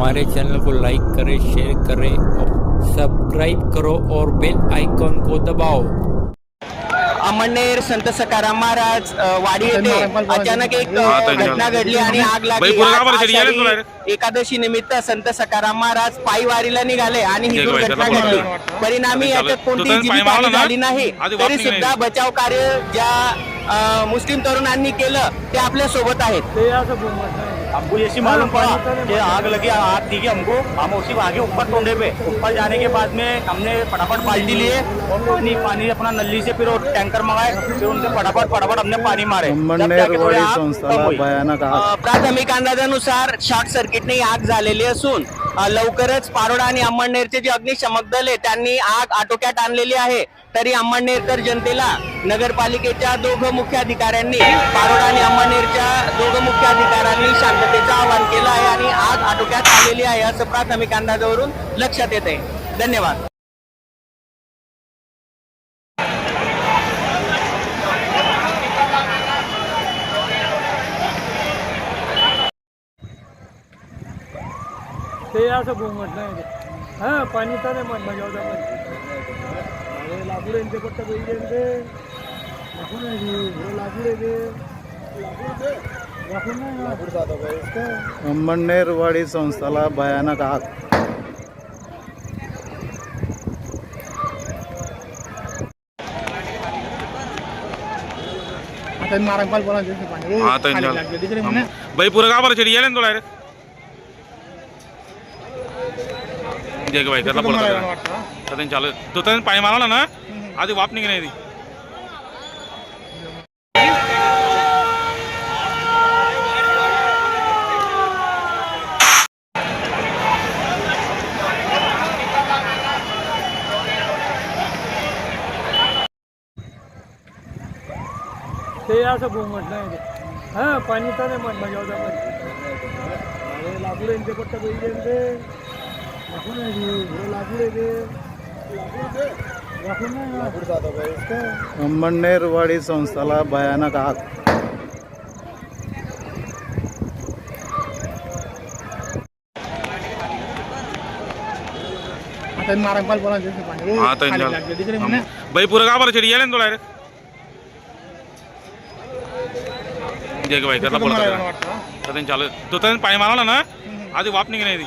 हमारे चैनल को लाइक करें, शेयर करें और सब्सक्राइब करो और बेल आइकॉन को दबाओ। अमळनेर संत सखाराम महाराज वाडी येथे अचानक एक घटना घडली आणि आग लागली। आषाढी एकादशी निमित्त संत सखाराम महाराज पायी वारीला निघाले आणि ही दुर्घटना घडली। परिणामी याच्यात कोणतीही जीवितहानी झाली नाही, तरी सुद्धा बचाव कार्य ज्या मुस्लिम तरुणांनी केलं ते आपल्या सोबत आहेत। हमको ऐसी मालूम पड़ा कि आग लगी, आग दिखी हमको। हम उसी आगे ऊपर टोंडे पे ऊपर जाने के बाद में हमने फटाफट बाल्टी लिए और पानी अपना नली से फिर टैंकर मंगाए, फिर उनसे फटाफट हमने पाणी मारे। प्राथमिक अंदाजानुसार शॉर्ट सर्किटने आग झालेली असून लवकरच पारोडा आणि अंमळनेरचे जे अग्निशमक दल आहे त्यांनी आग आटोक्यात आणलेली आहे। तरी अंमळनेरकर जनतेला नगरपालिकेच्या दोघं मुख्य अधिकाऱ्यांनी, पारोडा आणि अंमळनेरच्या दोघं मुख्य अधिकाऱ्यांनी शांततेचं आवाहन केलं आहे आणि आग आटोक्यात आलेली आहे असं प्राथमिक अंदाजावरून लक्षात येत आहे। धन्यवाद। ते असं घुमत नाही। हां, पाणी तर नाही मग मजा होता लाकूड यांचे पट्ट पाहिजे अंमळनेरवाडी संस्थाला भयानक आग। भाई पूरा का चढ़ी जाए तो डायरेक्ट देख भाई करला पडला चालू तो पाणी मारला ना आधी वाप निघणे ती ते असं घुमत नाही। हां, पाणी तर नाही मग मजा होता लाकूड यांचे पट्ट पाहिजे अंमळनेरवाडी संस्थाला भयानक आग। भाई पूरा का चढ़ी जाए तो डायरेक्ट देख भाई करला पडला चालू तो पाणी मारला ना आधी वाप निघणे ती